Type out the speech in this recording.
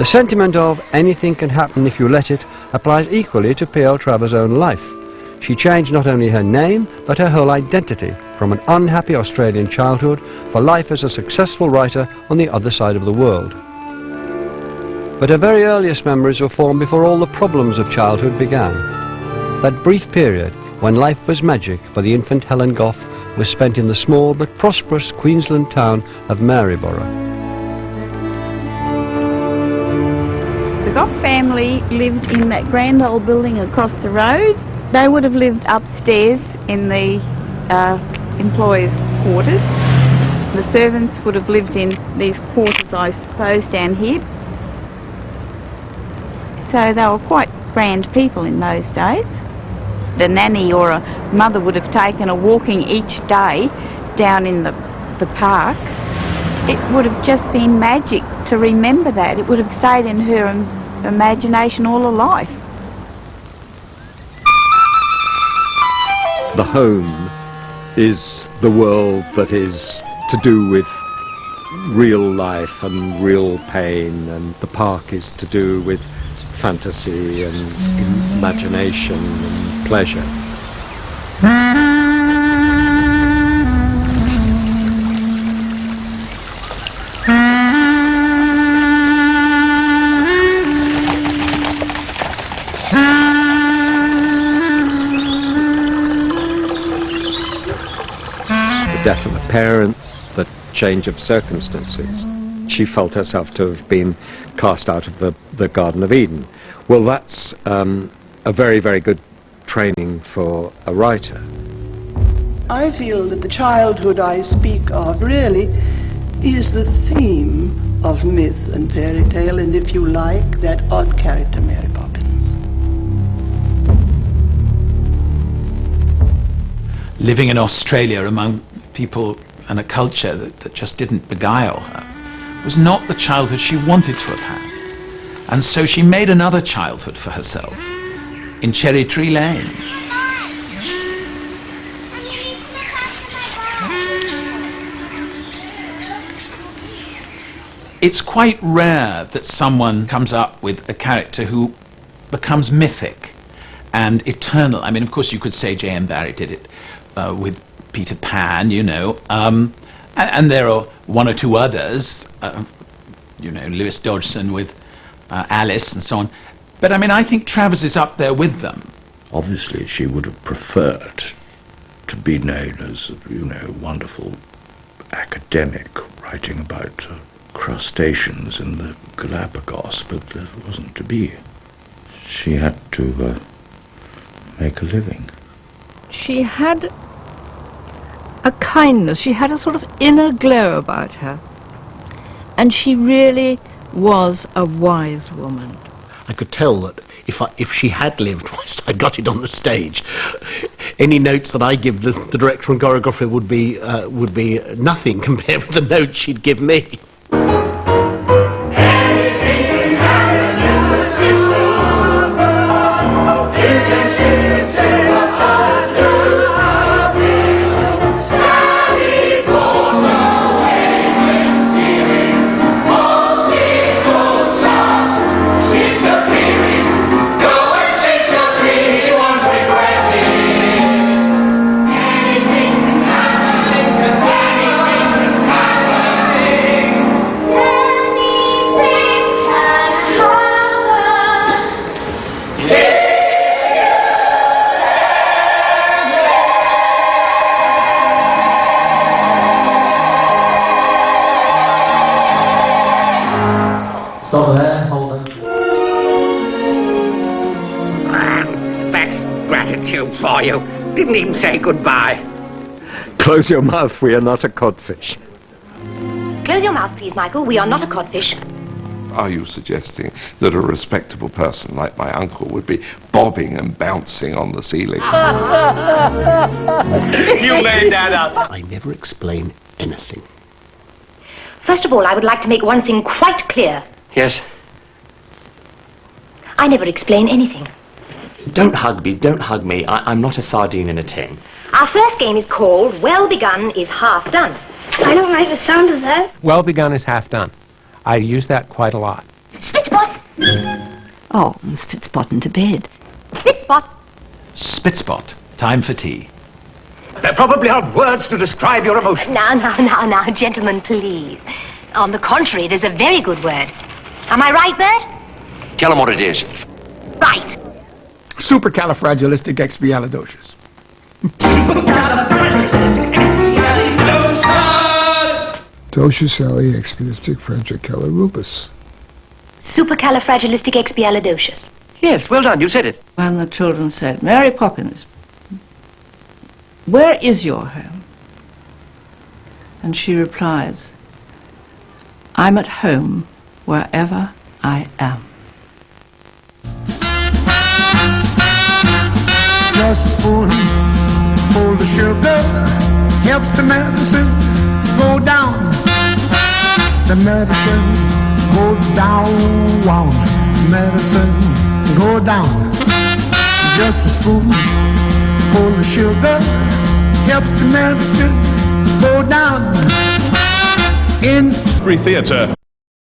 The sentiment of anything can happen if you let it applies equally to P.L. Travers' own life. She changed not only her name, but her whole identity, from an unhappy Australian childhood for life as a successful writer on the other side of the world. But her very earliest memories were formed before all the problems of childhood began. That brief period when life was magic for the infant Helen Gough was spent in the small but prosperous Queensland town of Maryborough. The Gough family lived in that grand old building across the road. They would have lived upstairs in the employers' quarters. The servants would have lived in these quarters, I suppose, down here. So they were quite grand people in those days. The nanny or a mother would have taken a walking each day down in the park. It would have just been magic to remember that. It would have stayed in her imagination all her life. The home is the world that is to do with real life and real pain, and the park is to do with fantasy and imagination and pleasure. The death of a parent, the change of circumstances. She felt herself to have been cast out of the Garden of Eden. Well, that's a very, very good training for a writer. I feel that the childhood I speak of really is the theme of myth and fairy tale, and if you like, that odd character Mary Poppins. Living in Australia among people and a culture that just didn't beguile her was not the childhood she wanted to have had. And so she made another childhood for herself in Cherry Tree Lane. It's quite rare that someone comes up with a character who becomes mythic and eternal. I mean, of course, you could say J.M. Barrie did it with Peter Pan, you know, and there are one or two others, you know, Lewis Dodgson with Alice and so on. But I mean, I think Travers is up there with them. Obviously, she would have preferred to be known as, you know, wonderful academic writing about crustaceans in the Galapagos, but that wasn't to be. She had to make a living. She had a kindness, she had a sort of inner glow about her. And she really was a wise woman. I could tell that if she had lived whilst I got it on the stage, any notes that I give the director and choreographer would be nothing compared with the notes she'd give me. Stop there, hold on. That's gratitude for you. Didn't even say goodbye. Close your mouth, we are not a codfish. Close your mouth, please, Michael. We are not a codfish. Are you suggesting that a respectable person like my uncle would be bobbing and bouncing on the ceiling? You made that up. I never explain anything. First of all, I would like to make one thing quite clear. Yes? I never explain anything. Don't hug me. I'm not a sardine in a tin. Our first game is called Well Begun is Half Done. I don't like the sound of that. Well begun is half done. I use that quite a lot. Spitball Oh, Spitspotting to bed. Spitspot. Spitspot. Time for tea. There probably aren't words to describe your emotion. Now, gentlemen, please. On the contrary, there's a very good word. Am I right, Bert? Tell them what it is. Right. Supercalifragilisticexpialidocious. Docious-Alli-Expialidocious. Supercalifragilisticexpialidocious. Yes, well done, you said it. When the children said, Mary Poppins, where is your home? And she replies, I'm at home wherever I am. Just a spoonful of sugar helps the medicine go down. The medicine go down. Medicine go down. Just a spoonful of sugar helps the medicine go down. In Free theatre.